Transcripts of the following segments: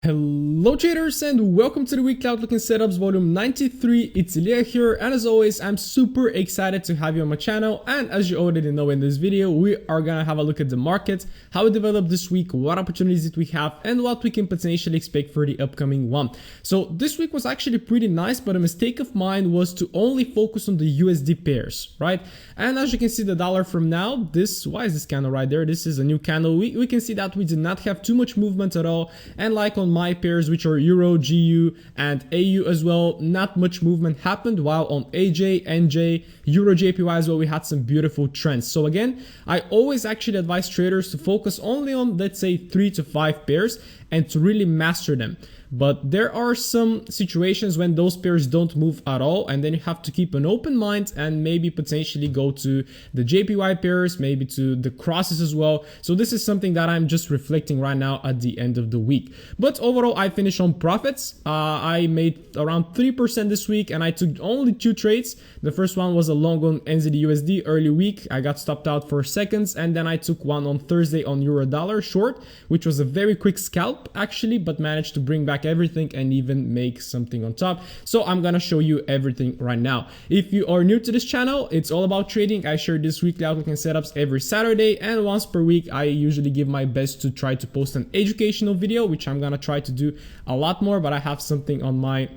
Hello traders and welcome to the weekly outlook and setups volume 93. It's Iliya here, and as always I'm super excited to have you on my channel. And as you already know, in this video we are gonna have a look at the market, how it developed this week, what opportunities did we have, and what we can potentially expect for the upcoming one. So this week was actually pretty nice, but a mistake of mine was to only focus on the USD pairs, right? And as you can see, the dollar from now, why is this candle right there? This is a new candle. We can see that we did not have too much movement at all, and like on my pairs, which are Euro, GU and AU as well, not much movement happened, while on AJ, NJ, Euro, JPY as well, we had some beautiful trends. So again, I always actually advise traders to focus only on, let's say, 3 to 5 pairs and to really master them. But there are some situations when those pairs don't move at all, and then you have to keep an open mind and maybe potentially go to the JPY pairs, maybe to the crosses as well. So this is something that I'm just reflecting right now at the end of the week. But overall, I finished on profits. I made around 3% this week, and I took only 2 trades. The first one was a long on NZD/USD early week. I got stopped out for seconds, and then I took one on Thursday on Euro Dollar short, which was a very quick scalp actually, but managed to bring back everything and even make something on top. So I'm gonna show you everything right now. If you are new to this channel, it's all about trading. I share this weekly outlook and setups every Saturday, and once per week I usually give my best to try to post an educational video, which I'm gonna try to do a lot more, but I have something on my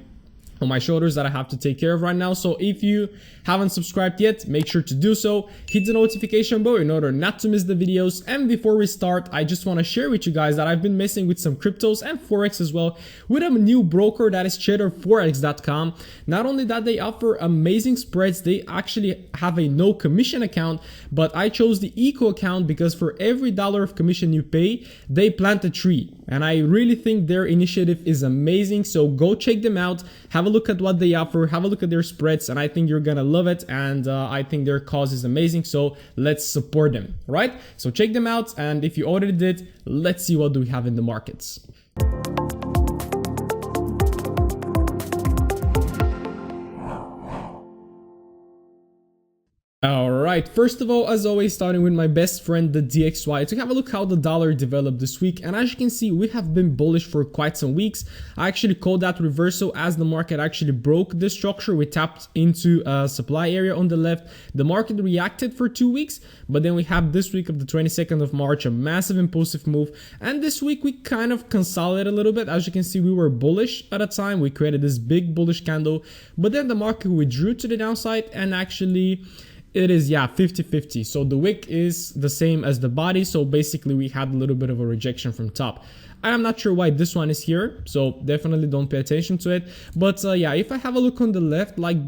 shoulders that I have to take care of right now. So if you haven't subscribed yet, make sure to do so. Hit the notification bell in order not to miss the videos. And before we start, I just want to share with you guys that I've been messing with some cryptos and Forex as well with a new broker that is traderforex.com. Not only that, they offer amazing spreads, they actually have a no commission account, but I chose the eco account because for every dollar of commission you pay, they plant a tree. And I really think their initiative is amazing. So go check them out, have a look at what they offer, have a look at their spreads, and I think you're gonna love it. And I think their cause is amazing, so let's support them, right? So check them out, and if you already did, let's see what do we have in the markets. Alright, first of all, as always, starting with my best friend, the DXY, to have a look how the dollar developed this week. And as you can see, we have been bullish for quite some weeks. I actually called that reversal as the market actually broke this structure. We tapped into a supply area on the left. The market reacted for 2 weeks, but then we have this week of the 22nd of March, a massive impulsive move. And this week we kind of consolidated a little bit. As you can see, we were bullish at a time. We created this big bullish candle, but then the market withdrew to the downside, and actually it is 50-50. So the wick is the same as the body, so basically we had a little bit of a rejection from top. I am not sure why this one is here, so definitely don't pay attention to it. But if I have a look on the left, like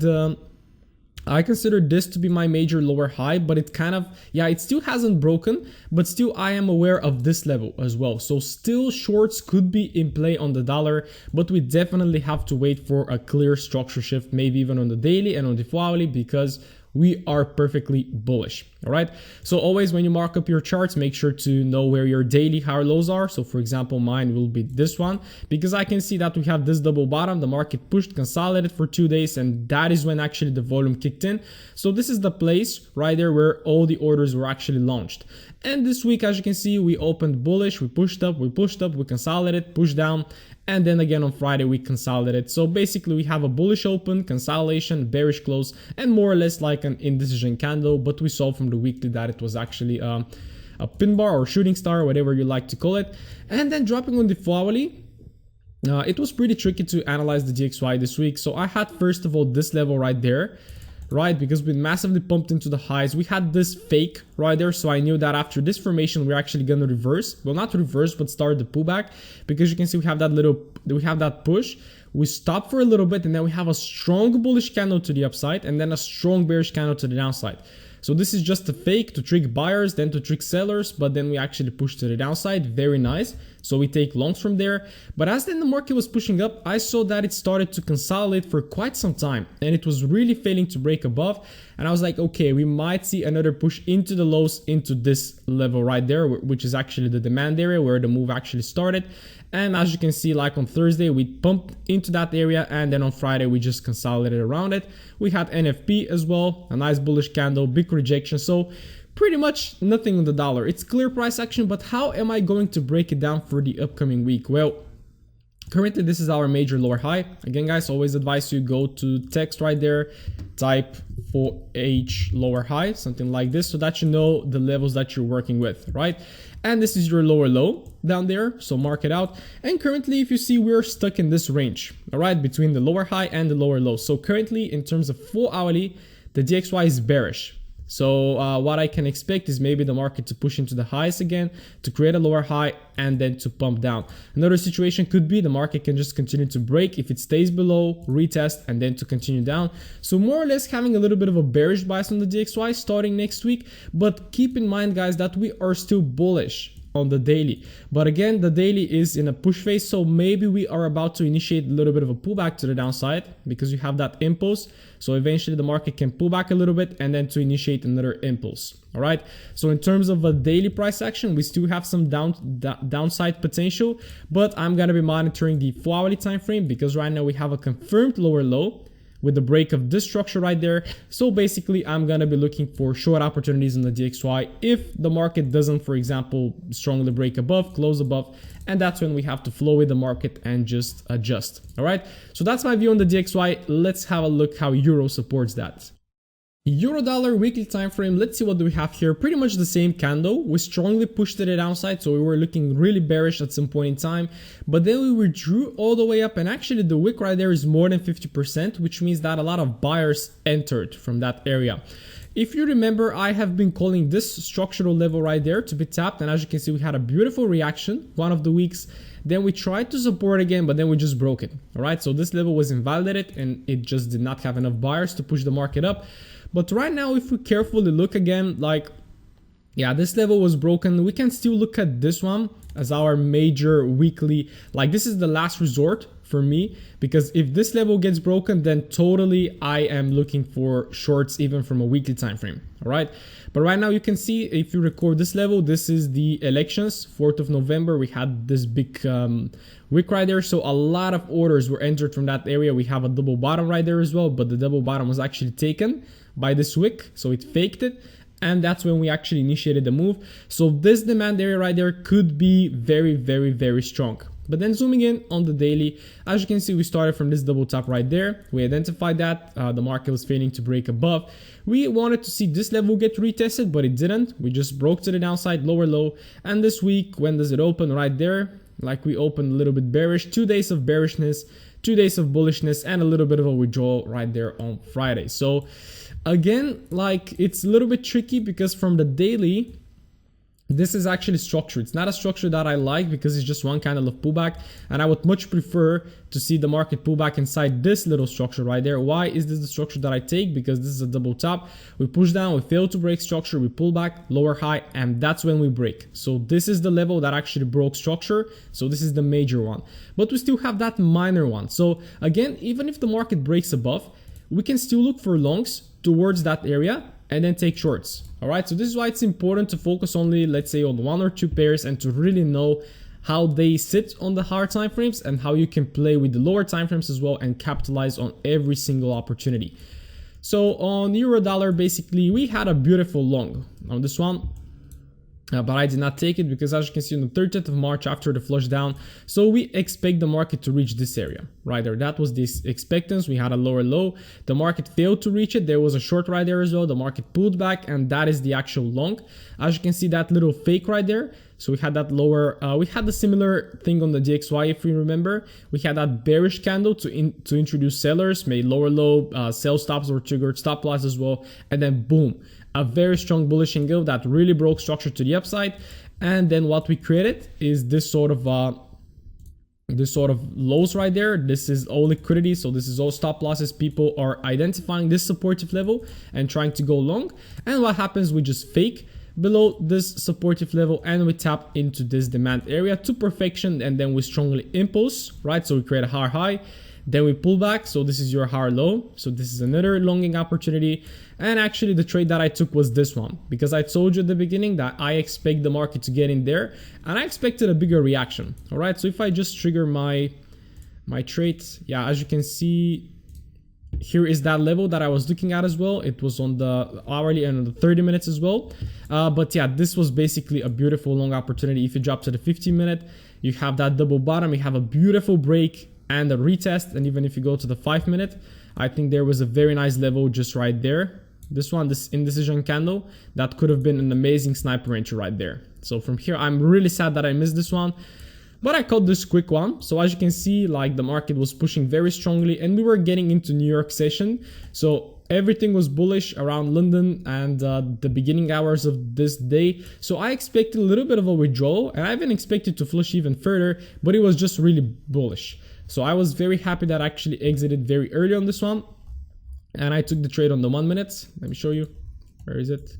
I consider this to be my major lower high, but it kind of, it still hasn't broken, but still I am aware of this level as well. So still shorts could be in play on the dollar, but we definitely have to wait for a clear structure shift, maybe even on the daily and on the hourly, because we are perfectly bullish. All right. So always when you mark up your charts, make sure to know where your daily high lows are. So for example, mine will be this one, because I can see that we have this double bottom. The market pushed, consolidated for 2 days, and that is when actually the volume kicked in. So this is the place right there where all the orders were actually launched. And this week, as you can see, we opened bullish, we pushed up, we consolidated, pushed down, and then again on Friday we consolidated. So basically we have a bullish open, consolidation, bearish close, and more or less like an indecision candle, but we saw from the weekly that it was actually a pin bar or shooting star, whatever you like to call it. And then dropping on the hourly, it was pretty tricky to analyze the DXY this week. So I had first of all this level right there, right, because we massively pumped into the highs. We had this fake right there, so I knew that after this formation we're actually gonna reverse, well, not reverse, but start the pullback, because you can see we have that push. We stop for a little bit, and then we have a strong bullish candle to the upside, and then a strong bearish candle to the downside. So this is just a fake to trick buyers, then to trick sellers, but then we actually push to the downside. Very nice. So we take longs from there. But as then the market was pushing up, I saw that it started to consolidate for quite some time, and it was really failing to break above. And I was like, okay, we might see another push into the lows, into this level right there, which is actually the demand area where the move actually started. And as you can see, like on Thursday, we pumped into that area, and then on Friday, we just consolidated around it. We had NFP as well, a nice bullish candle, big rejection. So pretty much nothing on the dollar. It's clear price action, but how am I going to break it down for the upcoming week? Well, Currently, this is our major lower high. Again, guys, always advise you go to text right there, type 4H lower high, something like this, so that you know the levels that you're working with, right? And this is your lower low down there, so mark it out. And currently, if you see, we're stuck in this range, all right, between the lower high and the lower low. So currently, in terms of 4 hourly, the DXY is bearish. So what I can expect is maybe the market to push into the highs again, to create a lower high, and then to pump down. Another situation could be the market can just continue to break if it stays below, retest, and then to continue down. So more or less having a little bit of a bearish bias on the DXY starting next week. But keep in mind, guys, that we are still bullish on the daily. But again, the daily is in a push phase, so maybe we are about to initiate a little bit of a pullback to the downside because you have that impulse. So eventually the market can pull back a little bit and then to initiate another impulse. All right. So in terms of a daily price action, we still have some downside potential, but I'm going to be monitoring the 4 hourly time frame because right now we have a confirmed lower low with the break of this structure right there. So basically, I'm gonna be looking for short opportunities in the DXY if the market doesn't, for example, strongly break above, close above, and that's when we have to flow with the market and just adjust. All right, so that's my view on the DXY. Let's have a look how Euro supports that. Euro dollar weekly time frame, let's see what do we have here. Pretty much the same candle. We strongly pushed to the downside, so we were looking really bearish at some point in time, but then we withdrew all the way up, and actually the wick right there is more than 50%, which means that a lot of buyers entered from that area. If you remember, I have been calling this structural level right there to be tapped, and as you can see, we had a beautiful reaction one of the weeks. Then we tried to support again, but then we just broke it. All right, so this level was invalidated and it just did not have enough buyers to push the market up. But right now, if we carefully look again, like, yeah, this level was broken. We can still look at this one as our major weekly, like this is the last resort for me, because if this level gets broken, then totally I am looking for shorts even from a weekly time frame. All right. But right now you can see, if you record this level, this is the elections, 4th of November. We had this big wick right there. So a lot of orders were entered from that area. We have a double bottom right there as well, but the double bottom was actually taken by this wick. So it faked it. And that's when we actually initiated the move. So this demand area right there could be very, very, very strong. But then zooming in on the daily, as you can see, we started from this double top right there. We identified that the market was failing to break above. We wanted to see this level get retested, but it didn't. We just broke to the downside, lower low. And this week, when does it open? Right there, like we opened a little bit bearish, 2 days of bearishness, 2 days of bullishness, and a little bit of a withdrawal right there on Friday. So again, like it's a little bit tricky because from the daily, this is actually structure. It's not a structure that I like because it's just one candle of pullback, and I would much prefer to see the market pull back inside this little structure right there. Why is this the structure that I take? Because this is a double top. We push down, we fail to break structure, we pull back, lower high, and that's when we break. So this is the level that actually broke structure. So this is the major one, but we still have that minor one. So again, even if the market breaks above, we can still look for longs towards that area and then take shorts. All right, so this is why it's important to focus only, let's say, on 1 or 2 pairs and to really know how they sit on the higher time frames and how you can play with the lower time frames as well and capitalize on every single opportunity. So on euro dollar, basically we had a beautiful long on this one. But I did not take it because, as you can see, on the 30th of March after the flush down, so we expect the market to reach this area right there. That was this expectance. We had a lower low. The market failed to reach it. There was a short right there as well. The market pulled back, and that is the actual long. As you can see, that little fake right there. So we had that lower, we had the similar thing on the DXY, if you remember. We had that bearish candle to introduce sellers, made lower low, sell stops were triggered, stop loss as well, and then boom, a very strong bullish candle that really broke structure to the upside. And then what we created is this sort of lows right there. This is all liquidity, so this is all stop losses. People are identifying this supportive level and trying to go long, and what happens, we just fake below this supportive level and we tap into this demand area to perfection, and then we strongly impulse, right? So we create a higher high, then we pull back. So this is your higher low. So this is another longing opportunity. And actually the trade that I took was this one, because I told you at the beginning that I expect the market to get in there and I expected a bigger reaction. All right, so if I just trigger my trade, yeah, as you can see, here is that level that I was looking at as well. It was on the hourly and on the 30 minutes as well. But yeah, this was basically a beautiful long opportunity. If you drop to the 15 minute, you have that double bottom, you have a beautiful break and a retest. And even if you go to the 5-minute, I think there was a very nice level just right there. This one, this indecision candle, that could have been an amazing sniper entry right there. So from here, I'm really sad that I missed this one, but I caught this quick one. So as you can see, like the market was pushing very strongly and we were getting into New York session. So everything was bullish around London and the beginning hours of this day. So I expected a little bit of a withdrawal, and I even expected to flush even further, but it was just really bullish. So I was very happy that I actually exited very early on this one. And I took the trade on the 1 minute. Let me show you. Where is it?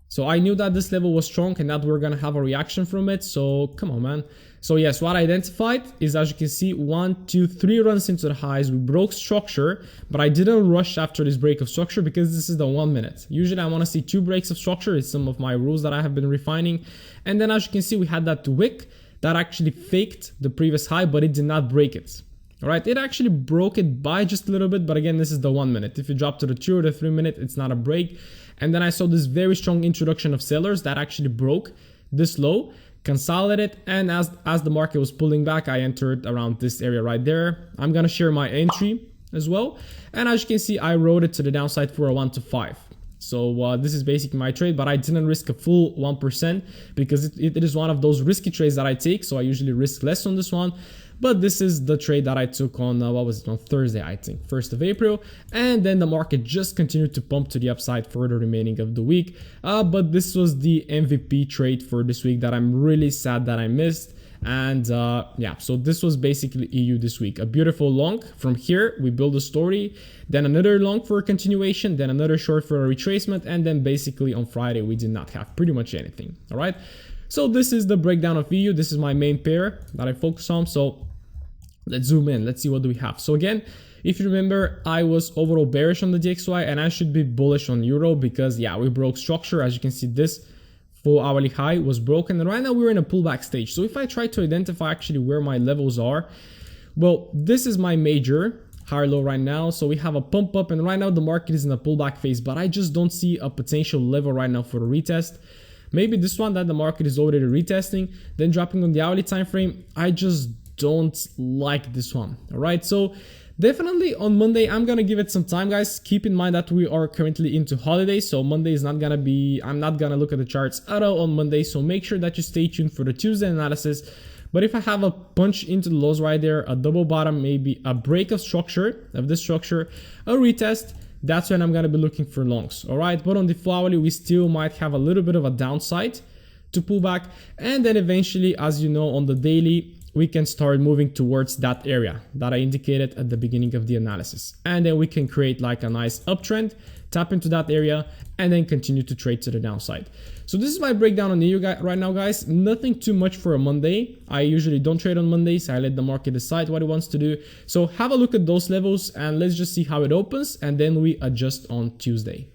So I knew that this level was strong and that we're going to have a reaction from it. So come on, man. So yes, what I identified is, as you can see, 1, 2, 3 runs into the highs. We broke structure, but I didn't rush after this break of structure because this is the 1 minute. Usually I want to see 2 breaks of structure. It's some of my rules that I have been refining. And then as you can see, we had that wick that actually faked the previous high, but it did not break it. All right, it actually broke it by just a little bit, but again, this is the 1 minute. If you drop to the 2 or the 3 minute, it's not a break. And then I saw this very strong introduction of sellers that actually broke this low, consolidated, and as the market was pulling back, I entered around this area right there. I'm gonna share my entry as well. And as you can see, I rode it to the downside for a 1 to 5. So this is basically my trade, but I didn't risk a full 1% because it is one of those risky trades that I take. So I usually risk less on this one. But this is the trade that I took on, what was it, on Thursday, I think, 1st of April. And then the market just continued to pump to the upside for the remaining of the week. But this was the MVP trade for this week that I'm really sad that I missed. And yeah, so this was basically EU this week. A beautiful long. From here, we build a story, then another long for a continuation, then another short for a retracement. And then basically on Friday, we did not have pretty much anything. All right. So this is the breakdown of EU. This is my main pair that I focus on. So let's zoom in. Let's see what do we have. So again, if you remember, I was overall bearish on the DXY and I should be bullish on Euro because yeah, we broke structure. As you can see, this full hourly high was broken and right now we're in a pullback stage. So if I try to identify actually where my levels are, well, this is my major higher low right now. So we have a pump up and right now the market is in a pullback phase, but I just don't see a potential level right now for a retest. Maybe this one that the market is already retesting, then dropping on the hourly time frame. I just don't like this one. All right, so definitely on Monday I'm gonna give it some time, guys. Keep in mind that we are currently into holidays, so Monday is not gonna be, I'm not gonna look at the charts at all on Monday, so make sure that you stay tuned for the Tuesday analysis. But if I have a punch into the lows right there, a double bottom, maybe a break of structure, of this structure, a retest, that's when I'm gonna be looking for longs. All right, but on the full hourly we still might have a little bit of a downside to pull back, and then eventually, as you know, on the daily we can start moving towards that area that I indicated at the beginning of the analysis. And then we can create like a nice uptrend, tap into that area, and then continue to trade to the downside. So this is my breakdown on the EU right now, guys. Nothing too much for a Monday. I usually don't trade on Mondays. I let the market decide what it wants to do. So have a look at those levels and let's just see how it opens. And then we adjust on Tuesday.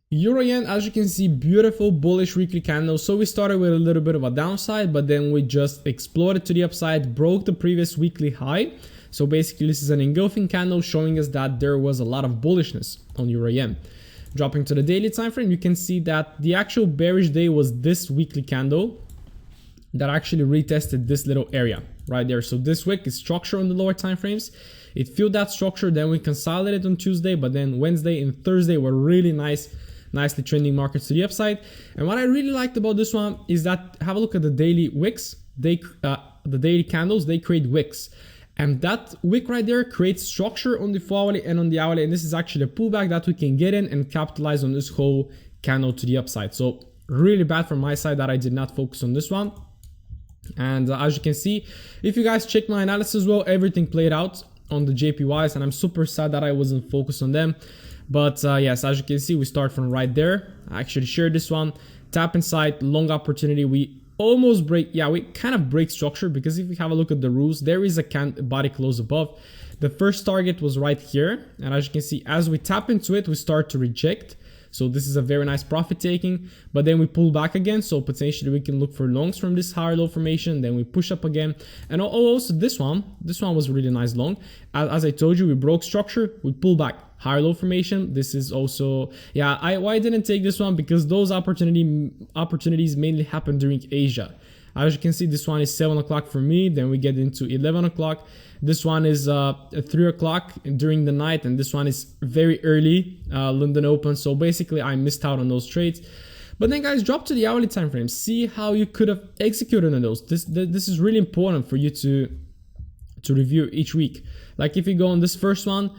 Euro yen, as you can see, beautiful bullish weekly candle. So we started with a little bit of a downside, but then we just exploded to the upside, broke the previous weekly high. So basically this is an engulfing candle showing us that there was a lot of bullishness on Euro yen. Dropping to the daily time frame, you can see that the actual bearish day was this weekly candle that actually retested this little area right there. So this wick is structure on the lower time frames. It filled that structure, then we consolidated on Tuesday, but then Wednesday and Thursday were really nicely trending markets to the upside. And what I really liked about this one is that, have a look at the daily wicks. The daily candles, they create wicks, and that wick right there creates structure on the hourly and on the hourly, and this is actually a pullback that we can get in and capitalize on this whole candle to the upside. So really bad from my side that I did not focus on this one. And as you can see, if you guys check my analysis as well, everything played out on the JPYs, and I'm super sad that I wasn't focused on them. But yes, as you can see, we start from right there. I actually shared this one, tap inside, long opportunity. We almost break, yeah, we kind of break structure, because if we have a look at the rules, there is a body close above. The first target was right here, and as you can see, as we tap into it, we start to reject. So this is a very nice profit taking, but then we pull back again. So potentially we can look for longs from this higher low formation. Then we push up again. And also this one was really nice long. As I told you, we broke structure, we pull back, higher low formation. This is also, yeah, why I didn't take this one, because those opportunities mainly happen during Asia. As you can see, this one is 7 o'clock for me, then we get into 11 o'clock. This one is 3 o'clock during the night, and this one is very early, London Open. So basically I missed out on those trades. But then guys, drop to the hourly time frame, see how you could have executed on those. This is really important for you to review each week. Like if you go on this first one,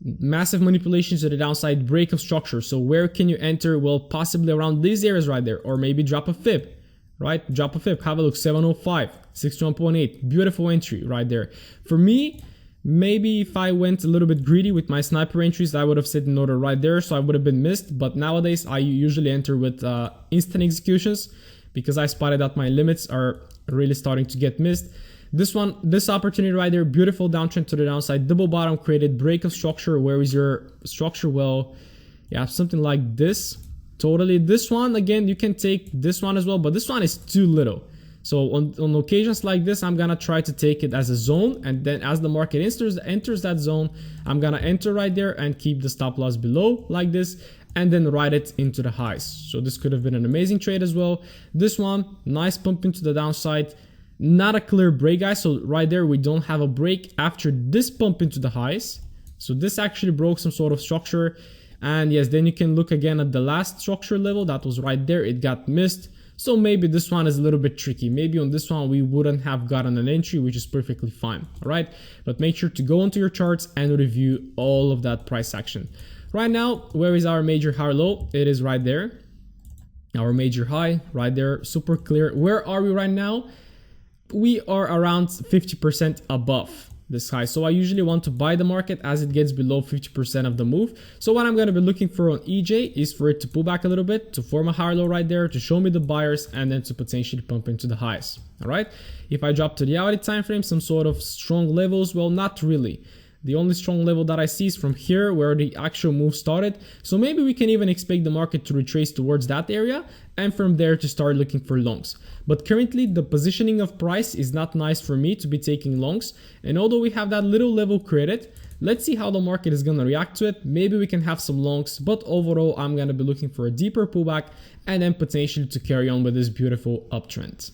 massive manipulations to the downside, break of structure. So where can you enter? Well, possibly around these areas right there, or maybe drop a fib, right? Drop a fib, have a look, 705, 61.8, beautiful entry right there. For me, maybe if I went a little bit greedy with my sniper entries, I would have set an order right there, so I would have been missed. But nowadays, I usually enter with instant executions because I spotted that my limits are really starting to get missed. This one, this opportunity right there, beautiful downtrend to the downside, double bottom created, break of structure. Where is your structure? Well, yeah, something like this. Totally. This one, again, you can take this one as well, but this one is too little. So on occasions like this, I'm gonna try to take it as a zone, and then as the market enters that zone, I'm gonna enter right there and keep the stop loss below like this, and then ride it into the highs. So this could have been an amazing trade as well. This one, nice pump into the downside. Not a clear break, guys. So right there, we don't have a break after this pump into the highs. So this actually broke some sort of structure. And yes, then you can look again at the last structure level that was right there. It got missed. So maybe this one is a little bit tricky. Maybe on this one, we wouldn't have gotten an entry, which is perfectly fine. All right. But make sure to go into your charts and review all of that price action. Right now, where is our major high low? It is right there. Our major high right there. Super clear. Where are we right now? We are around 50% above this high. So I usually want to buy the market as it gets below 50% of the move. So what I'm going to be looking for on EJ is for it to pull back a little bit, to form a higher low right there, to show me the buyers, and then to potentially pump into the highs. All right. If I drop to the hourly time frame, some sort of strong levels, well, not really. The only strong level that I see is from here where the actual move started. So maybe we can even expect the market to retrace towards that area and from there to start looking for longs. But currently the positioning of price is not nice for me to be taking longs. And although we have that little level created, let's see how the market is going to react to it. Maybe we can have some longs, but overall I'm going to be looking for a deeper pullback and then potentially to carry on with this beautiful uptrend.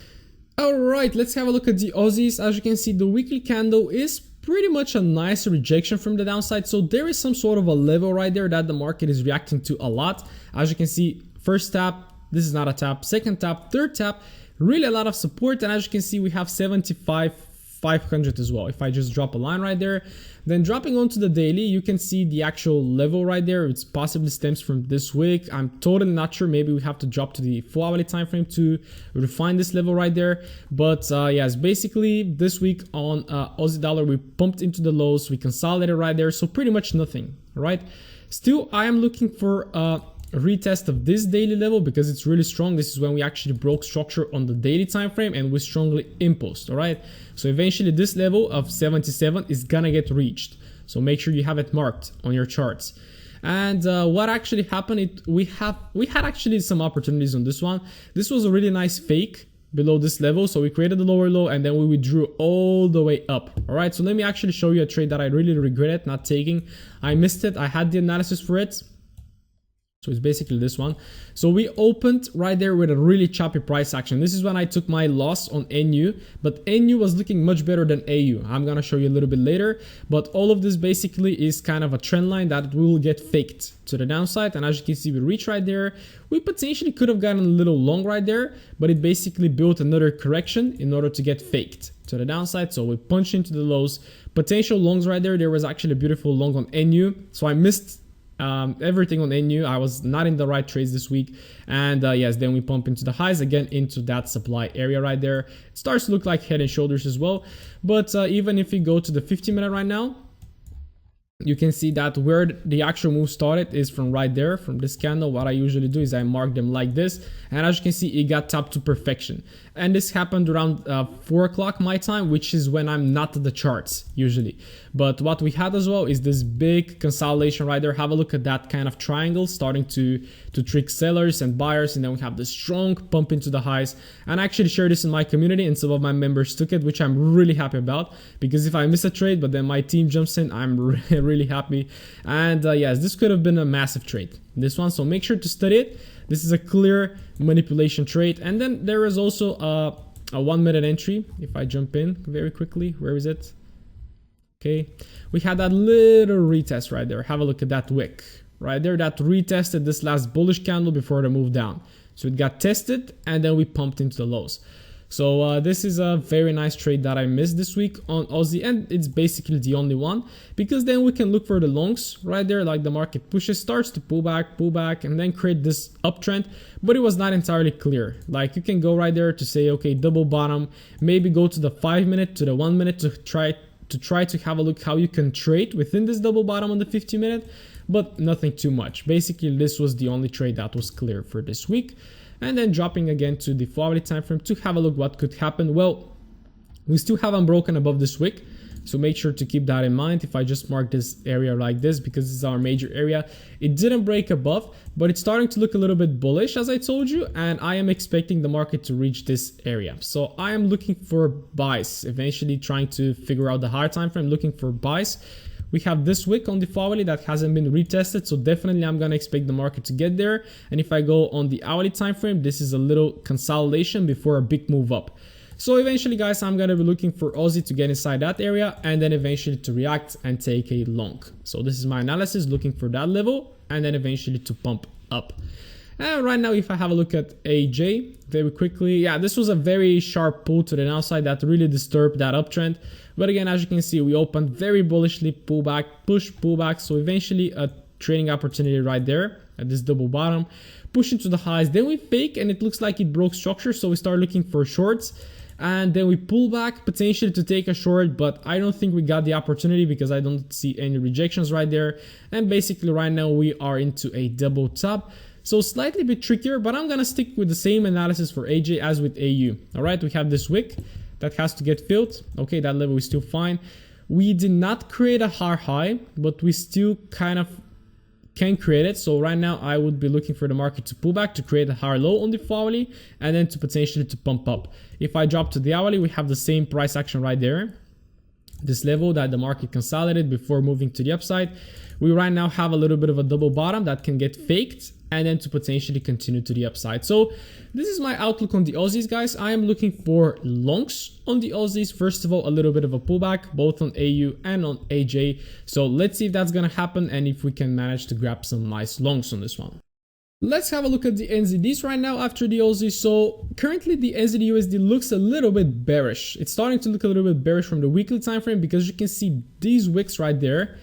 Alright, let's have a look at the Aussies. As you can see, the weekly candle is pretty much a nice rejection from the downside. So there is some sort of a level right there that the market is reacting to a lot. As you can see, first tap, this is not a tap, second tap, third tap, really a lot of support. And as you can see, we have 75,500 as well. If I just drop a line right there, then dropping onto the daily, you can see the actual level right there. It's possibly stems from this week. I'm totally not sure. Maybe we have to drop to the 4 hourly time frame to refine this level right there. But yes, basically this week on Aussie dollar, we pumped into the lows, we consolidated right there. So pretty much nothing, right? Still, I am looking for a retest of this daily level because it's really strong. This is when we actually broke structure on the daily time frame and we strongly impulsed. All right, so eventually this level of 77 is gonna get reached, so make sure you have it marked on your charts. And what actually happened, we had actually some opportunities on this one. This was a really nice fake below this level, so we created the lower low and then we withdrew all the way up. All right, so let me actually show you a trade that I really regretted not taking. I missed it. I had the analysis for it. So it's basically this one. So we opened right there with a really choppy price action. This is when I took my loss on NU, but NU was looking much better than AU. I'm gonna show you a little bit later, but all of this basically is kind of a trend line that will get faked to the downside. And as you can see, we reach right there. We potentially could have gotten a little long right there, but it basically built another correction in order to get faked to the downside. So we punched into the lows, potential longs right there. There was actually a beautiful long on NU. So I missed everything on NU. I was not in the right trades this week, and yes, then we pump into the highs again into that supply area right there. It starts to look like head and shoulders as well, but even if we go to the 50-minute right now, you can see that where the actual move started is from right there, from this candle. What I usually do is I mark them like this, and as you can see, it got tapped to perfection. And this happened around 4 o'clock my time, which is when I'm not at the charts usually. But what we had as well is this big consolidation right there. Have a look at that kind of triangle starting to trick sellers and buyers, and then we have this strong pump into the highs. And I actually shared this in my community, and some of my members took it, which I'm really happy about, because if I miss a trade but then my team jumps in, I'm really happy. And yes, this could have been a massive trade, this one, so make sure to study it. This is a clear manipulation trade. And then there is also a a 1 minute entry. If I jump in very quickly, where is it? Okay, we had that little retest right there. Have a look at that wick right there that retested this last bullish candle before the move down. So it got tested and then we pumped into the lows. So this is a very nice trade that I missed this week on Aussie, and it's basically the only one, because then we can look for the longs right there, like the market pushes, starts to pull back, and then create this uptrend, but it was not entirely clear. Like you can go right there to say, okay, double bottom, maybe go to the 5 minute, to the 1 minute to try to have a look how you can trade within this double bottom on the 50 minute, but nothing too much. Basically, this was the only trade that was clear for this week. And then dropping again to the 4-hourly time frame to have a look what could happen. Well, we still haven't broken above this wick, so make sure to keep that in mind. If I just mark this area like this, because this is our major area, it didn't break above, but it's starting to look a little bit bullish, as I told you, and I am expecting the market to reach this area. So I am looking for buys, eventually trying to figure out the higher time frame, looking for buys. We have this wick on the 4-hourly that hasn't been retested, so definitely I'm gonna expect the market to get there. And if I go on the hourly time frame, this is a little consolidation before a big move up. So eventually, guys, I'm gonna be looking for Aussie to get inside that area and then eventually to react and take a long. So this is my analysis, looking for that level and then eventually to pump up. And right now, if I have a look at AJ very quickly, yeah, this was a very sharp pull to the downside that really disturbed that uptrend. But again, as you can see, we opened very bullishly, pull back, push, pull back. So eventually a trading opportunity right there at this double bottom, push into the highs. Then we fake and it looks like it broke structure. So we start looking for shorts and then we pull back potentially to take a short, but I don't think we got the opportunity because I don't see any rejections right there. And basically right now we are into a double top. So slightly bit trickier, but I'm gonna stick with the same analysis for AJ as with AU. All right, we have this wick that has to get filled. Okay, that level is still fine. We did not create a hard high, but we still kind of can create it. So right now I would be looking for the market to pull back to create a higher low on the 4-hourly and then to potentially to pump up. If I drop to the hourly, we have the same price action right there. This level that the market consolidated before moving to the upside. We right now have a little bit of a double bottom that can get faked and then to potentially continue to the upside. So this is my outlook on the Aussies, guys. I am looking for longs on the Aussies. First of all, a little bit of a pullback, both on AU and on AJ. So let's see if that's gonna happen and if we can manage to grab some nice longs on this one. Let's have a look at the NZDs right now after the Aussie. So currently the NZD/USD looks a little bit bearish. It's starting to look a little bit bearish from the weekly time frame because you can see these wicks right there.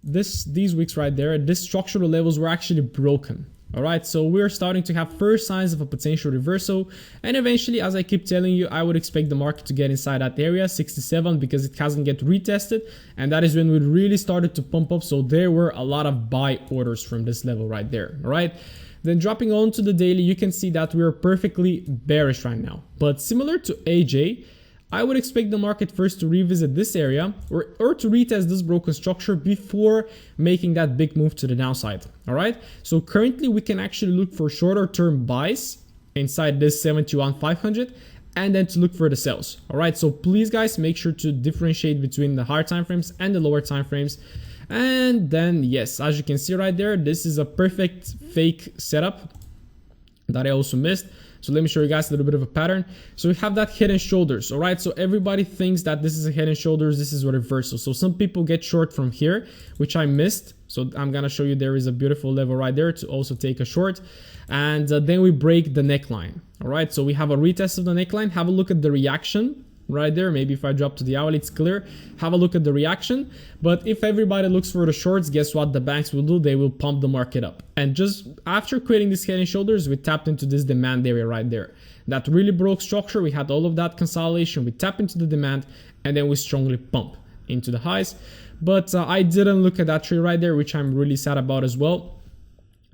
These wicks right there, these structural levels were actually broken. All right, so we're starting to have first signs of a potential reversal, and eventually, as I keep telling you, I would expect the market to get inside that area 67 because it hasn't get retested, and that is when we really started to pump up. So there were a lot of buy orders from this level right there. All right, then dropping on to the daily, you can see that we're perfectly bearish right now, but similar to AJ, I would expect the market first to revisit this area or to retest this broken structure before making that big move to the downside. All right. So currently we can actually look for shorter term buys inside this 71,500 and then to look for the sells. All right. So please, guys, make sure to differentiate between the higher time frames and the lower time frames. And then, yes, as you can see right there, this is a perfect fake setup that I also missed. So let me show you guys a little bit of a pattern. So we have that head and shoulders. All right. So everybody thinks that this is a head and shoulders. This is a reversal. So some people get short from here, which I missed. So I'm going to show you there is a beautiful level right there to also take a short. And then we break the neckline. All right. So we have a retest of the neckline. Have a look at the reaction right there. Maybe if I drop to the hourly, it's clear. Have a look at the reaction. But if everybody looks for the shorts, guess what the banks will do? They will pump the market up. And just after creating this head and shoulders, we tapped into this demand area right there. That really broke structure. We had all of that consolidation. We tap into the demand and then we strongly pump into the highs. But I didn't look at that trade right there, which I'm really sad about as well.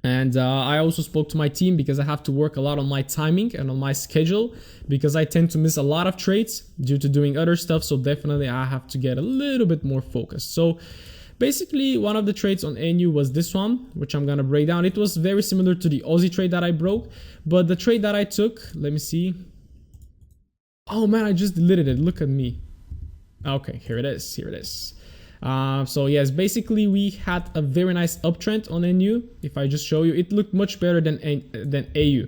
And I also spoke to my team because I have to work a lot on my timing and on my schedule because I tend to miss a lot of trades due to doing other stuff. So definitely I have to get a little bit more focused. So basically one of the trades on NU was this one, which I'm going to break down. It was very similar to the Aussie trade that I broke, but the trade that I took, let me see. Oh man, I just deleted it. Look at me. Okay, here it is. Here it is. So yes, basically we had a very nice uptrend on NU. If I just show you, it looked much better than AU.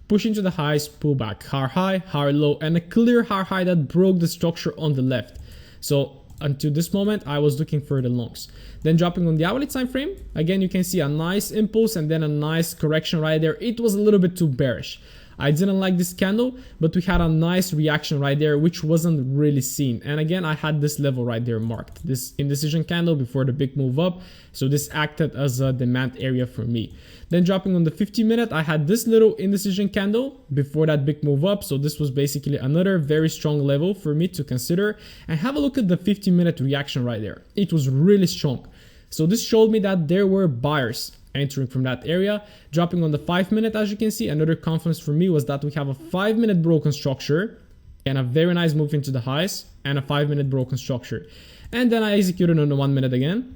push into the highs, pull back, higher high, higher low, and a clear higher high that broke the structure on the left. So until this moment, I was looking for the longs. Then dropping on the hourly time frame, again, you can see a nice impulse and then a nice correction right there. It was a little bit too bearish. I didn't like this candle, but we had a nice reaction right there, which wasn't really seen. And again, I had this level right there marked, this indecision candle before the big move up. So this acted as a demand area for me. Then dropping on the 50-minute, I had this little indecision candle before that big move up. So this was basically another very strong level for me to consider. And have a look at the 50-minute reaction right there. It was really strong. So this showed me that there were buyers entering from that area. Dropping on the 5-minute, as you can see, another confluence for me was that we have a 5-minute broken structure and a very nice move into the highs and a 5-minute broken structure. And then I executed on the 1-minute again.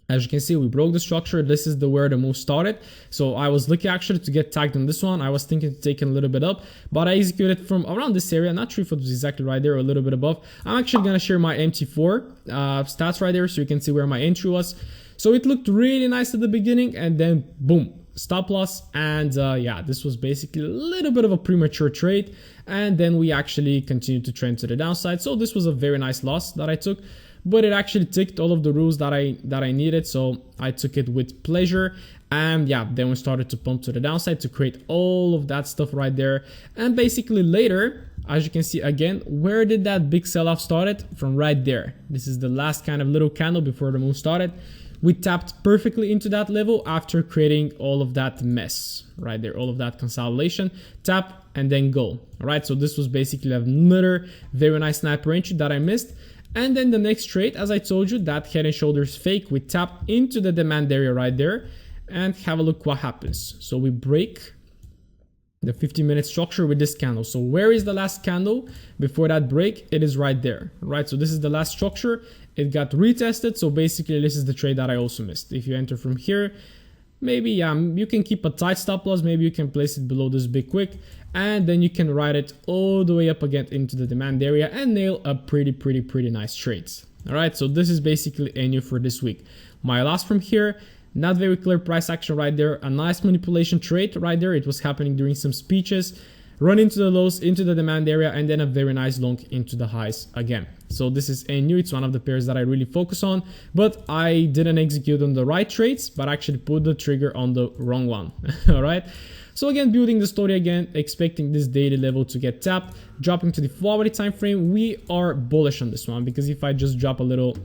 As you can see, we broke the structure. This is where the move started. So I was lucky actually to get tagged on this one. I was thinking to take it a little bit up, but I executed from around this area. Not sure if it was exactly right there or a little bit above. I'm actually going to share my MT4 stats right there so you can see where my entry was. So it looked really nice at the beginning and then boom, stop loss. And yeah, this was basically a little bit of a premature trade. And then we actually continued to trend to the downside. So this was a very nice loss that I took, but it actually ticked all of the rules that I needed. So I took it with pleasure. And yeah, then we started to pump to the downside to create all of that stuff right there. And basically later, as you can see again, where did that big sell-off started? From right there. This is the last kind of little candle before the move started. We tapped perfectly into that level after creating all of that mess right there, all of that consolidation, tap and then go. All right, so this was basically another very nice sniper entry that I missed. And then the next trade, as I told you, that head and shoulders fake, we tap into the demand area right there and have a look what happens. So we break the 50-minute structure with this candle. So where is the last candle before that break? It is right there, right? So this is the last structure. It got retested. So basically this is the trade that I also missed. If you enter from here, maybe you can keep a tight stop loss. Maybe you can place it below this big wick and then you can ride it all the way up again into the demand area and nail a pretty nice trades. All right, so this is basically NU for this week. My loss from here, not very clear price action right there. A nice manipulation trade right there. It was happening during some speeches. Run into the lows, into the demand area, and then a very nice long into the highs again. So this is NU. It's one of the pairs that I really focus on, but I didn't execute on the right trades, but actually put the trigger on the wrong one. All right. So again, building the story again, expecting this daily level to get tapped, dropping to the 4-hourly time frame. We are bullish on this one because if I just drop a little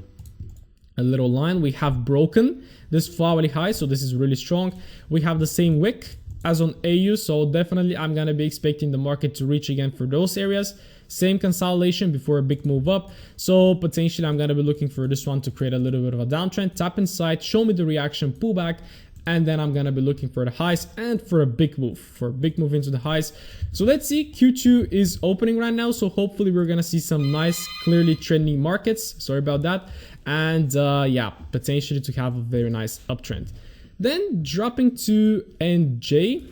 line, we have broken this 4-hourly high. So this is really strong. We have the same wick as on AU, so definitely I'm gonna be expecting the market to reach again for those areas. Same consolidation before a big move up, so potentially I'm gonna be looking for this one to create a little bit of a downtrend, tap inside, show me the reaction, pull back, and then I'm gonna be looking for the highs and for a big move into the highs. So let's see, Q2 is opening right now, so hopefully we're gonna see some nice clearly trending markets, sorry about that, and yeah, potentially to have a very nice uptrend. Then dropping to NJ,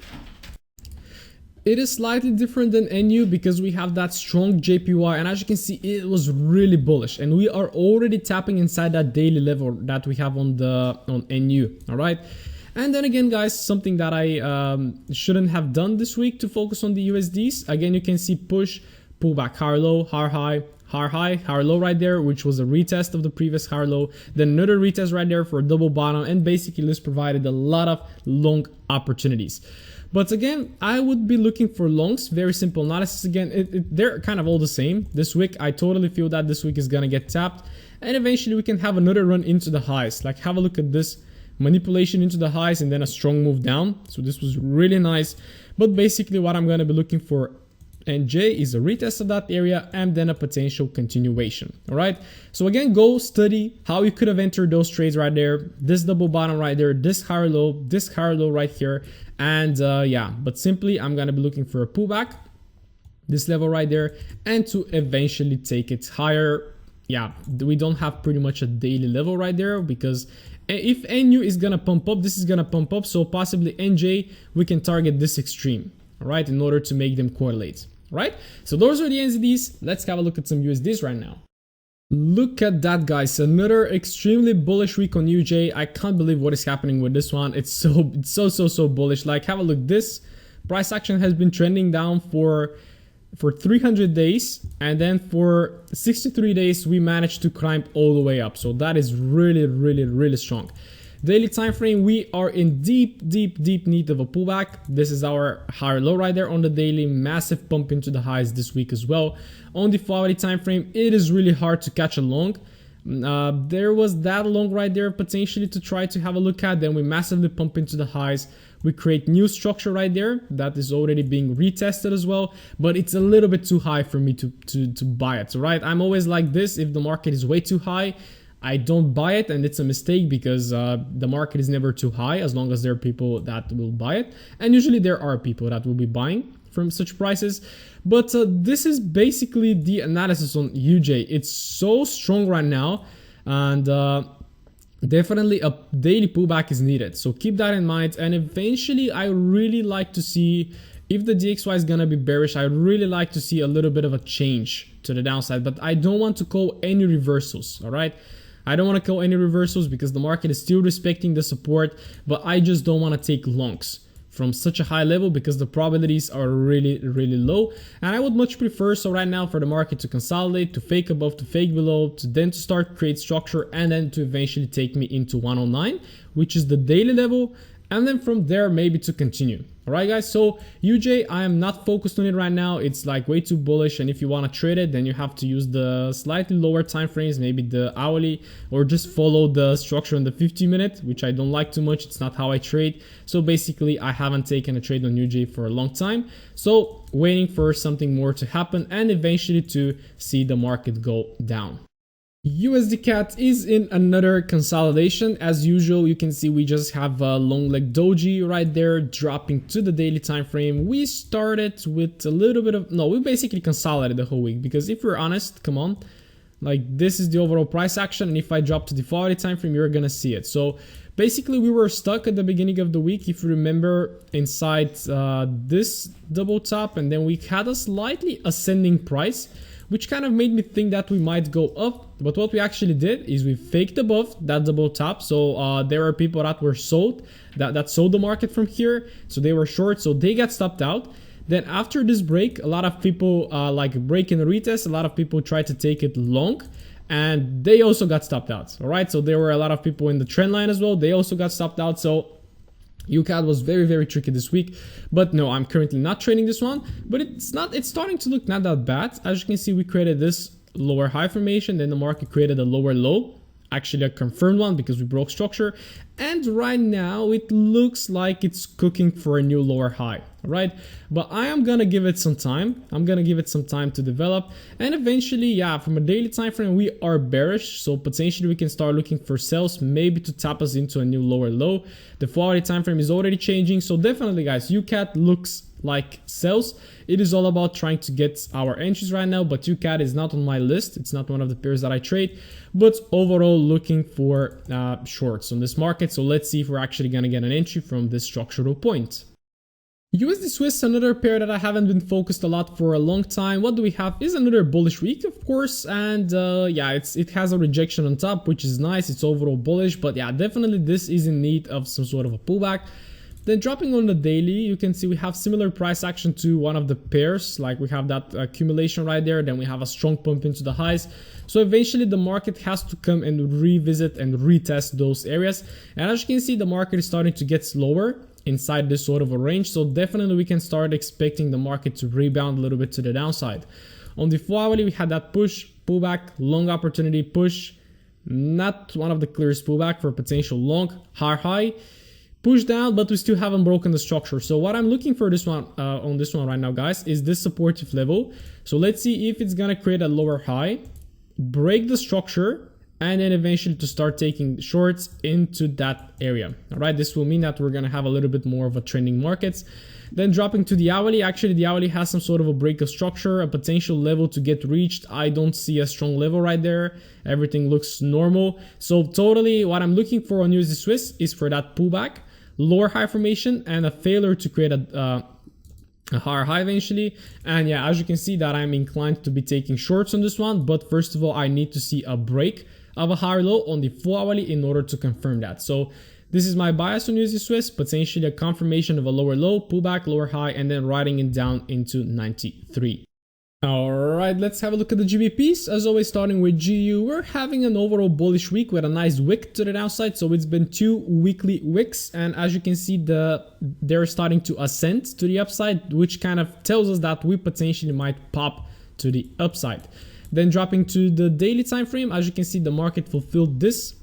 it is slightly different than NU because we have that strong JPY, and as you can see, it was really bullish, and we are already tapping inside that daily level that we have on NU. All right, and then again, guys, something that I shouldn't have done this week to focus on the USDs. Again, you can see push, pull back, higher low, higher high, higher high, higher low right there, which was a retest of the previous higher low, then another retest right there for a double bottom, and basically this provided a lot of long opportunities. But again, I would be looking for longs. Very simple analysis. Again, they're kind of all the same. This week, I totally feel that this week is gonna get tapped, and eventually we can have another run into the highs. Like, have a look at this manipulation into the highs and then a strong move down. So this was really nice. But basically what I'm gonna be looking for NJ is a retest of that area and then a potential continuation. All right, so again, go study how you could have entered those trades right there, this double bottom right there, this higher low right here, and yeah, but simply I'm gonna be looking for a pullback, this level right there, and to eventually take it higher. Yeah, we don't have pretty much a daily level right there because if NU is gonna pump up, this is gonna pump up, so possibly NJ we can target this extreme, all right, in order to make them correlate. Right, so those are the NZDs. Let's have a look at some USDs right now. Look at that, guys, another extremely bullish week on UJ. I can't believe what is happening with this one. It's so bullish. Like, have a look, this price action has been trending down for 300 days, and then for 63 days we managed to climb all the way up. So that is really strong. Daily time frame, we are in deep need of a pullback. This is our higher low right there on the daily. Massive pump into the highs this week as well. On the 4-hourly time frame, it is really hard to catch a long. There was that long right there potentially to try to have a look at. Then we massively pump into the highs. We create new structure right there that is already being retested as well, but it's a little bit too high for me to buy it. So right, I'm always like this: if the market is way too high, I don't buy it, and it's a mistake because the market is never too high as long as there are people that will buy it, and usually there are people that will be buying from such prices. But this is basically the analysis on UJ. It's so strong right now, and definitely a daily pullback is needed. So keep that in mind. And eventually I really like to see, if the DXY is gonna be bearish, I really like to see a little bit of a change to the downside, but I don't want to call any reversals. All right, I don't want to call any reversals because the market is still respecting the support, but I just don't want to take longs from such a high level because the probabilities are really low. And I would much prefer, so right now, for the market to consolidate, to fake above, to fake below, to then to start create structure, and then to eventually take me into 109, which is the daily level, and then from there maybe to continue. All right, guys, so UJ, I am not focused on it right now. It's like way too bullish, and if you want to trade it, then you have to use the slightly lower time frames, maybe the hourly, or just follow the structure on the 50-minute, which I don't like too much. It's not how I trade. So basically, I haven't taken a trade on UJ for a long time. So waiting for something more to happen and eventually to see the market go down. USD CAD is in another consolidation. As usual, you can see we just have a long leg doji right there dropping to the daily time frame. We started with a little bit of, no, we basically consolidated the whole week, because if we're honest, come on, like this is the overall price action, and if I drop to the 4-hourly time frame, you're gonna see it. So basically we were stuck at the beginning of the week, if you remember, inside this double top, and then we had a slightly ascending price, which kind of made me think that we might go up. But what we actually did is we faked above that double top. So there are people that were sold, that sold the market from here. So they were short, so they got stopped out. Then after this break, a lot of people like break and retest, a lot of people tried to take it long, and they also got stopped out. All right, so there were a lot of people in the trend line as well. They also got stopped out. So UCAD was very tricky this week, but no, I'm currently not trading this one, but it's starting to look not that bad. As you can see, we created this lower high formation, then the market created a lower low, actually a confirmed one because we broke structure, and right now it looks like it's cooking for a new lower high. All right, but I am gonna give it some time. I'm gonna give it some time to develop, and eventually, yeah, from a daily time frame we are bearish, so potentially we can start looking for sells, maybe to tap us into a new lower low. The 4-hourly time frame is already changing, so definitely, guys, UCAD looks like sells. It is all about trying to get our entries right now, but UCAD is not on my list. It's not one of the pairs that I trade, but overall looking for shorts on this market. So let's see if we're actually gonna get an entry from this structural point. USD Swiss, another pair that I haven't been focused a lot for a long time. What do we have is another bullish week, of course, and yeah, it has a rejection on top, which is nice. It's overall bullish, but yeah, definitely this is in need of some sort of a pullback. Then dropping on the daily, you can see we have similar price action to one of the pairs, like we have that accumulation right there, then we have a strong pump into the highs. So eventually the market has to come and revisit and retest those areas, and as you can see, the market is starting to get slower inside this sort of a range, so definitely we can start expecting the market to rebound a little bit to the downside. On the 4-hourly, we had that push, pullback, long opportunity push, not one of the clearest pullback for potential long, high, push down, but we still haven't broken the structure. So what I'm looking for this one on this one right now, guys, is this supportive level. So let's see if it's gonna create a lower high, break the structure, and then eventually to start taking shorts into that area. All right, this will mean that we're gonna have a little bit more of a trending markets. Then dropping to the hourly, actually the hourly has some sort of a break of structure, a potential level to get reached. I don't see a strong level right there. Everything looks normal. So totally what I'm looking for on USD Swiss is for that pullback, lower high formation, and a failure to create a higher high eventually. And yeah, as you can see, that I'm inclined to be taking shorts on this one, but first of all I need to see a break of a higher low on the 4-hourly in order to confirm that. So This is my bias on USD Swiss, potentially a confirmation of a lower low, pullback, lower high, and then riding it down into 93. Alright, let's have a look at the GBPs. As always, starting with GU, we're having an overall bullish week with a nice wick to the downside. So it's been 2 weekly wicks, and as you can see, they're starting to ascend to the upside, which kind of tells us that we potentially might pop to the upside. Then dropping to the daily time frame, as you can see, the market fulfilled this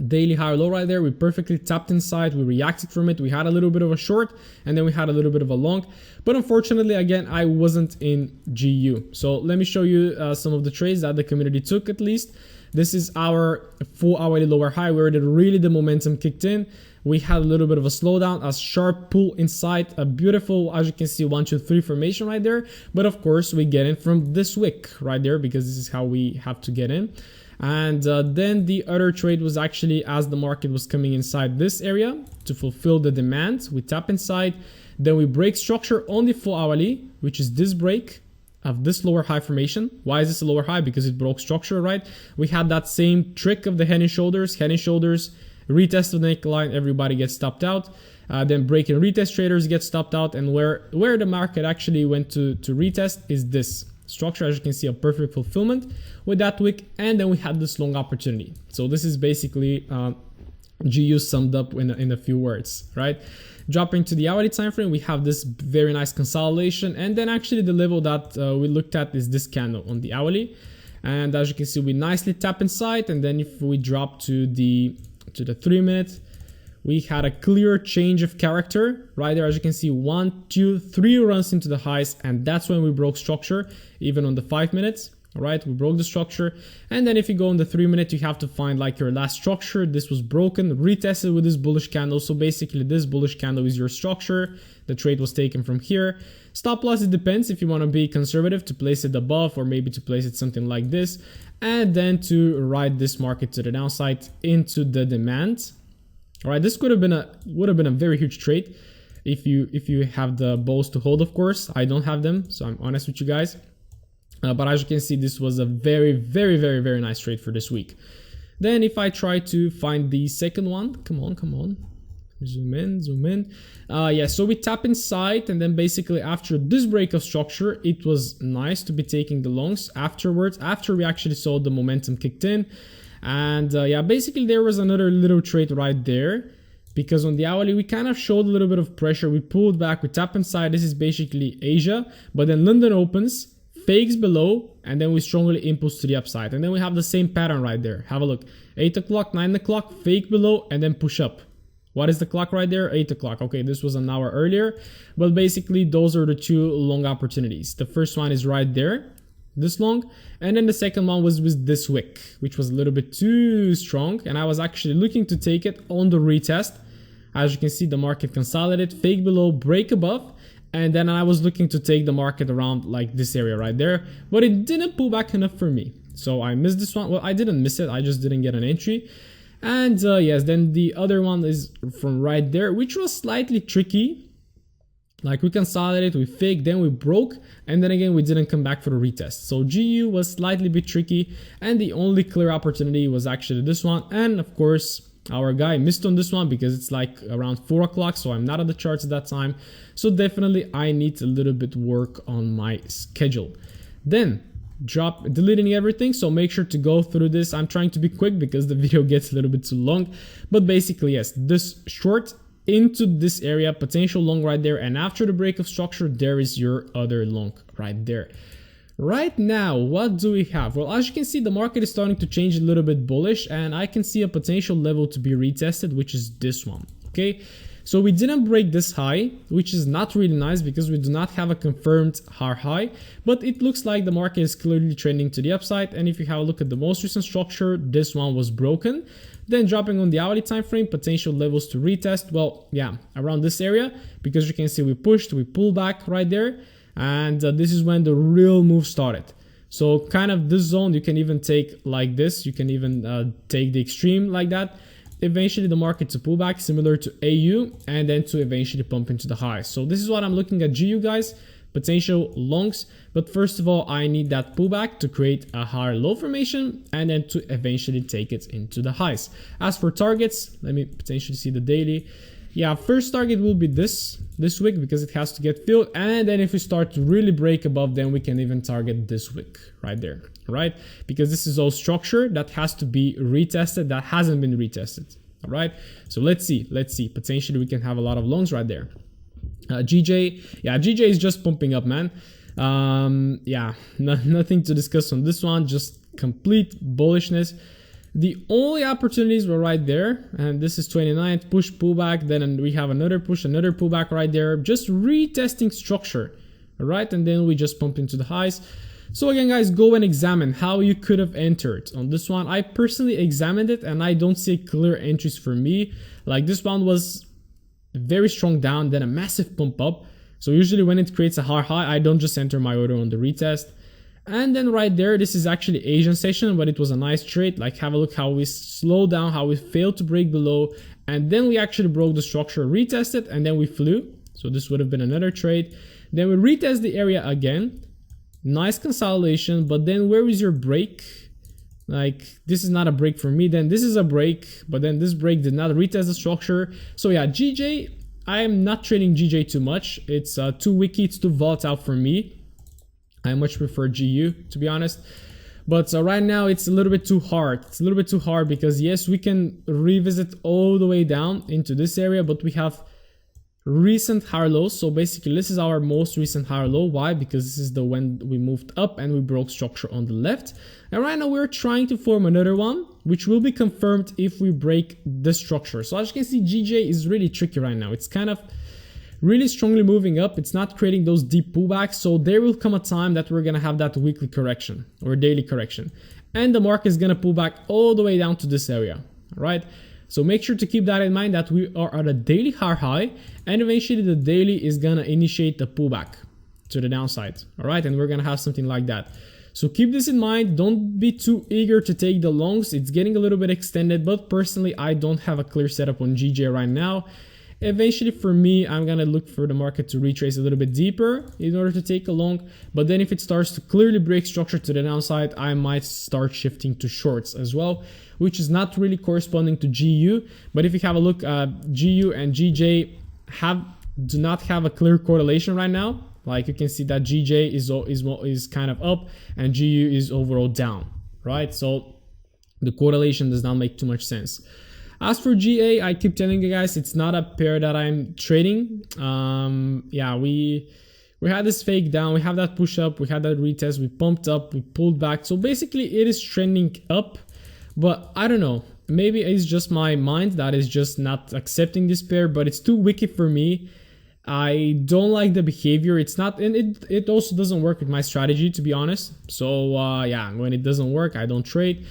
daily high or low right there. We perfectly tapped inside, we reacted from it, we had a little bit of a short, and then we had a little bit of a long, but unfortunately, again, I wasn't in GU. So let me show you some of the trades that the community took. At least this is our 4 hourly lower high where the momentum kicked in. We had a little bit of a slowdown, a sharp pull inside, a beautiful, as you can see, 1, 2, 3 formation right there. But of course, we get in from this wick right there because this is how we have to get in. And then the other trade was actually as the market was coming inside this area to fulfill the demand. We tap inside, then we break structure on the 4 hourly, which is this break of this lower high formation. Why is this a lower high? Because it broke structure, right? We had that same trick of the head and shoulders, retest of the neckline, everybody gets stopped out. Then break and retest traders get stopped out, and where the market actually went to retest is this structure. As you can see, a perfect fulfillment with that wick, and then we had this long opportunity. So this is basically GU summed up in a few words, right? Dropping to the hourly time frame, we have this very nice consolidation, and then actually the level that we looked at is this candle on the hourly. And as you can see, we nicely tap inside, and then if we drop to the 3 minute, we had a clear change of character right there. As you can see, 1, 2, 3 runs into the highs, and that's when we broke structure. Even on the 5 minutes, all right, we broke the structure. And then if you go on the 3 minute, you have to find like your last structure. This was broken, retested with this bullish candle. So basically this bullish candle is your structure. The trade was taken from here. Stop loss, it depends if you want to be conservative to place it above, or maybe to place it something like this, and then to ride this market to the downside into the demand. All right, this would have been a very huge trade if you have the balls to hold. Of course, I don't have them, so I'm honest with you guys. But as you can see, this was a very nice trade for this week. Then if I try to find the second one, come on, zoom in. Yeah, so we tap inside, and then basically after this break of structure, it was nice to be taking the longs afterwards, after we actually saw the momentum kicked in. And yeah, basically there was another little trade right there, because on the hourly we kind of showed a little bit of pressure. We pulled back, we tap inside. This is basically Asia, but then London opens, fakes below, and then we strongly impulse to the upside. And then we have the same pattern right there. Have a look. 8 o'clock, 9 o'clock, fake below, and then push up. What is the clock right there? 8 o'clock. Okay, this was an hour earlier, but basically those are the 2 long opportunities. The first one is right there, this long, and then the second one was with this wick, which was a little bit too strong, and I was actually looking to take it on the retest. As you can see, the market consolidated, fake below, break above, and then I was looking to take the market around like this area right there, but it didn't pull back enough for me, so I missed this one. Well, I didn't miss it, I just didn't get an entry. And yes, then the other one is from right there, which was slightly tricky. Like we consolidated, we faked, then we broke, and then again we didn't come back for the retest. So GU was slightly bit tricky, and the only clear opportunity was actually this one. And of course, our guy missed on this one because it's like around 4 o'clock, so I'm not on the charts at that time. So definitely I need a little bit work on my schedule. Then deleting everything, so make sure to go through this. I'm trying to be quick because the video gets a little bit too long, but basically yes, this short into this area, potential long right there, and after the break of structure, there is your other long right there. Right now, what do we have? Well, as you can see, the market is starting to change a little bit bullish, and I can see a potential level to be retested, which is this one. Okay, so we didn't break this high, which is not really nice because we do not have a confirmed high, but it looks like the market is clearly trending to the upside. And if you have a look at the most recent structure, this one was broken. Then dropping on the hourly time frame, potential levels to retest. Well, yeah, around this area, because you can see we pushed, we pulled back right there, and this is when the real move started. So kind of this zone you can even take like this, you can even take the extreme like that. Eventually the market to pull back similar to AU, and then to eventually pump into the high. So this is what I'm looking at GU, guys. potential longs. But first of all, I need that pullback to create a higher low formation and then to eventually take it into the highs. As for targets, let me potentially see the daily. Yeah, first target will be this wick because it has to get filled, and then if we start to really break above, then we can even target this wick right there, right? Because this is all structure that has to be retested, that hasn't been retested. All right, so let's see. Potentially we can have a lot of longs right there. GJ, yeah, GJ is just pumping up, man. Yeah, nothing to discuss on this one, just complete bullishness. The only opportunities were right there, and this is 29th, push, pullback, then we have another push, another pullback right there, just retesting structure, all right? And then we just pump into the highs. So again, guys, go and examine how you could have entered on this one. I personally examined it, and I don't see clear entries for me. Like this one was very strong down, then a massive pump up. So usually when it creates a hard high, I don't just enter my order on the retest. And then right there, this is actually Asian session, but it was a nice trade. Like have a look how we slowed down, how we failed to break below, and then we actually broke the structure, retested, and then we flew. So this would have been another trade. Then we retest the area again. Nice consolidation, but then where is your break? Like this is not a break for me, then this is a break, but then this break did not retest the structure. So yeah, GJ, I am not trading GJ too much. It's too wicky, it's too volatile for me. I much prefer GU, to be honest. But right now it's a little bit too hard. It's a little bit too hard because yes, we can revisit all the way down into this area, but we have recent higher lows. So basically this is our most recent higher low. Why? Because this is the when we moved up and we broke structure on the left. And right now we're trying to form another one, which will be confirmed if we break the structure. So as you can see, GJ is really tricky right now. It's kind of really strongly moving up. It's not creating those deep pullbacks. So there will come a time that we're going to have that weekly correction or daily correction. And the market is going to pull back all the way down to this area. All right. So make sure to keep that in mind that we are at a daily high, and eventually the daily is going to initiate the pullback to the downside. All right. And we're going to have something like that. So keep this in mind. Don't be too eager to take the longs. It's getting a little bit extended, but personally, I don't have a clear setup on GJ right now. Eventually for me, I'm going to look for the market to retrace a little bit deeper in order to take a long. But then if it starts to clearly break structure to the downside, I might start shifting to shorts as well, which is not really corresponding to GU. But if you have a look, GU and GJ do not have a clear correlation right now. Like you can see that GJ is kind of up and GU is overall down, right? So the correlation does not make too much sense. As for GA, I keep telling you guys, it's not a pair that I'm trading. Yeah, we had this fake down, we have that push up, we had that retest, we pumped up, we pulled back. So basically it is trending up, but I don't know. Maybe it's just my mind that is just not accepting this pair, but it's too wicked for me. I don't like the behavior. It's not, and it also doesn't work with my strategy, to be honest. So yeah, when it doesn't work, I don't trade.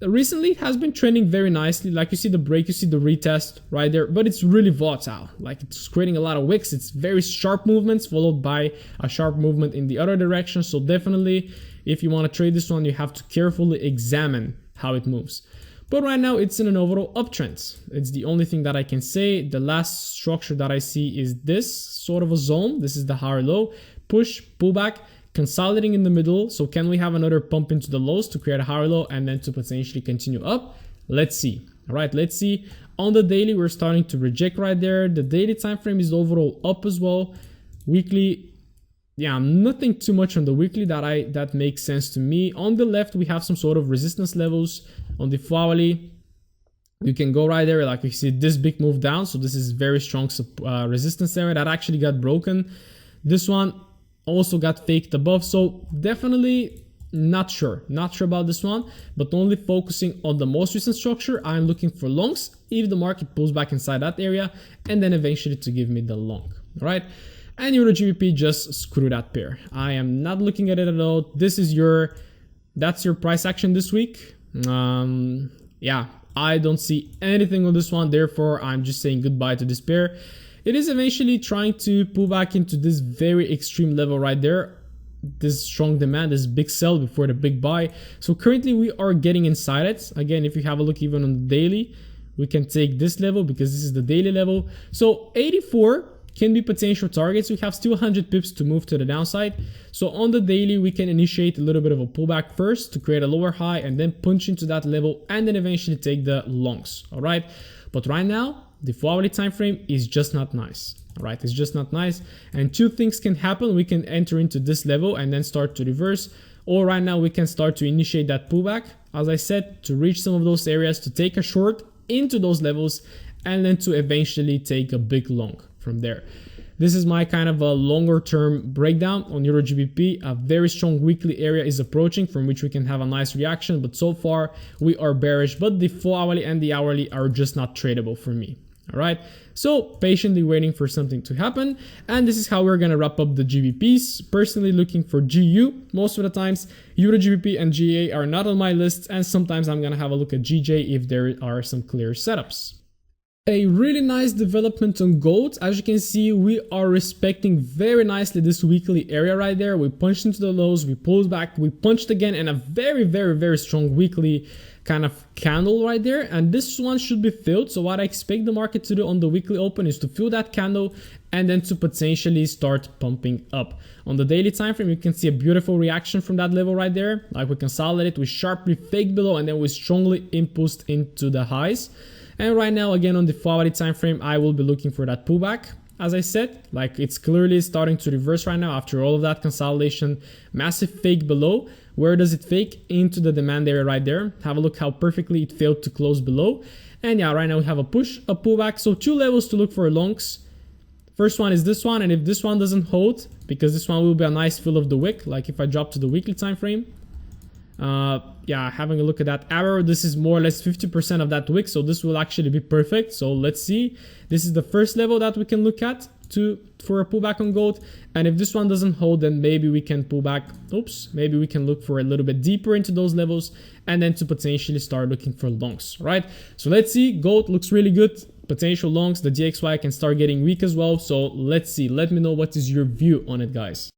Recently it has been trending very nicely. Like you see the break, you see the retest right there, but it's really volatile. Like it's creating a lot of wicks. It's very sharp movements followed by a sharp movement in the other direction. So definitely if you want to trade this one, you have to carefully examine how it moves. But right now it's in an overall uptrend. It's the only thing that I can say. The last structure that I see is this sort of a zone. This is the higher low, push, pullback, consolidating in the middle. So can we have another pump into the lows to create a higher low and then to potentially continue up? Let's see. All right, let's see. On the daily, we're starting to reject right there. The daily time frame is overall up as well. Weekly, yeah, nothing too much on the weekly that makes sense to me. On the left, we have some sort of resistance levels. On the hourly, you can go right there. Like you see this big move down. So this is very strong resistance area that actually got broken. This one also got faked above. So definitely not sure about this one, but only focusing on the most recent structure. I'm looking for longs if the market pulls back inside that area, and then eventually to give me the long. All right. And Euro GBP, just screw that pair. I am not looking at it at all. This is that's your price action this week. Yeah, I don't see anything on this one. Therefore, I'm just saying goodbye to this pair. It is eventually trying to pull back into this very extreme level right there. This strong demand, this big sell before the big buy. So currently we are getting inside it. Again, if you have a look even on the daily, we can take this level because this is the daily level. So 84 can be potential targets. We have still 100 pips to move to the downside. So on the daily, we can initiate a little bit of a pullback first to create a lower high and then punch into that level and then eventually take the longs. All right. But right now, the 4-hourly time frame is just not nice. All right. It's just not nice. And two things can happen. We can enter into this level and then start to reverse. Or right now we can start to initiate that pullback, as I said, to reach some of those areas, to take a short into those levels, and then to eventually take a big long from there. This is my kind of a longer term breakdown on Euro GBP. A very strong weekly area is approaching from which we can have a nice reaction, but so far we are bearish, but the 4-hourly and the hourly are just not tradable for me. All right, so patiently waiting for something to happen, and this is how we're gonna wrap up the GBPs. Personally looking for GU most of the times. Euro GBP and GA are not on my list, and sometimes I'm gonna have a look at GJ if there are some clear setups. A really nice development on gold. As you can see, we are respecting very nicely this weekly area right there. We punched into the lows, we pulled back, we punched again, and a very strong weekly kind of candle right there, and this one should be filled. So what I expect the market to do on the weekly open is to fill that candle and then to potentially start pumping up. On the daily time frame, you can see a beautiful reaction from that level right there. Like we consolidated, we sharply faked below, and then we strongly impulsed into the highs. And right now, again, on the 4-hourly time frame, I will be looking for that pullback. As I said, like it's clearly starting to reverse right now after all of that consolidation, massive fake below. Where does it fake? Into the demand area right there. Have a look how perfectly it failed to close below. And yeah, right now we have a push, a pullback. So two levels to look for longs. First one is this one, and if this one doesn't hold, because this one will be a nice fill of the wick, like if I drop to the weekly time frame. Yeah, having a look at that arrow, this is more or less 50% of that wick, so this will actually be perfect. So let's see, this is the first level that we can look at for a pullback on gold, and if this one doesn't hold, then maybe we can pull back. Maybe we can look for a little bit deeper into those levels and then to potentially start looking for longs, right? So let's see, gold looks really good, potential longs. The DXY can start getting weak as well, so let's see. Let me know what is your view on it, guys.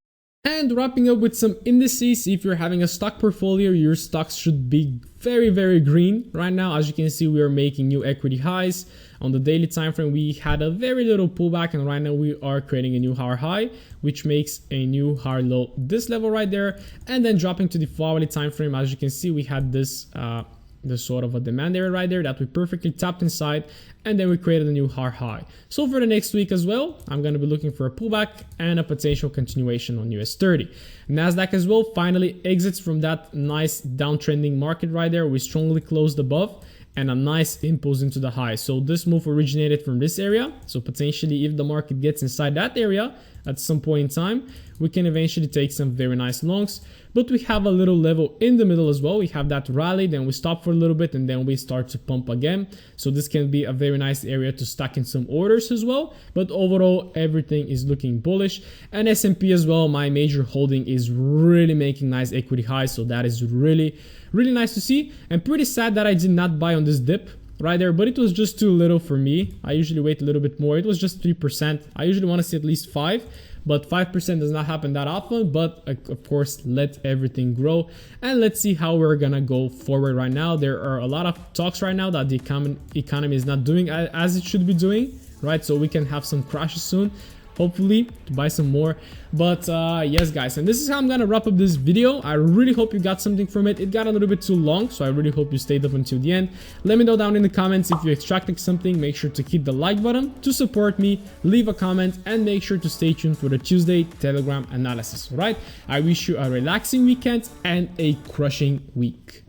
And wrapping up with some indices. If you're having a stock portfolio, your stocks should be very green right now. As you can see, we are making new equity highs. On the daily time frame, we had a very little pullback, and right now we are creating a new higher high, which makes a new higher low, this level right there. And then dropping to the 4-hourly time frame, as you can see, we had this sort of a demand area right there that we perfectly tapped inside, and then we created a new higher high. So for the next week as well, I'm going to be looking for a pullback and a potential continuation on US30. NASDAQ as well finally exits from that nice downtrending market right there. We strongly closed above and a nice impulse into the high. So this move originated from this area. So potentially if the market gets inside that area at some point in time, we can eventually take some very nice longs. But we have a little level in the middle as well. We have that rally, then we stop for a little bit, and then we start to pump again. So this can be a very nice area to stack in some orders as well. But overall, everything is looking bullish. And S&P as well, my major holding, is really making nice equity highs. So that is really nice to see. And pretty sad that I did not buy on this dip right there, but it was just too little for me. I usually wait a little bit more. It was just 3%. I usually want to see at least 5%. But 5% does not happen that often, but of course, let everything grow. And let's see how we're gonna go forward right now. There are a lot of talks right now that the economy is not doing as it should be doing, right? So we can have some crashes soon, hopefully, to buy some more. But yes, guys, and this is how I'm gonna wrap up this video. I really hope you got something from it. It got a little bit too long, so I really hope you stayed up until the end. Let me know down in the comments if you extracted something. Make sure to hit the like button to support me, leave a comment, and make sure to stay tuned for the Tuesday Telegram analysis. All right, I wish you a relaxing weekend and a crushing week.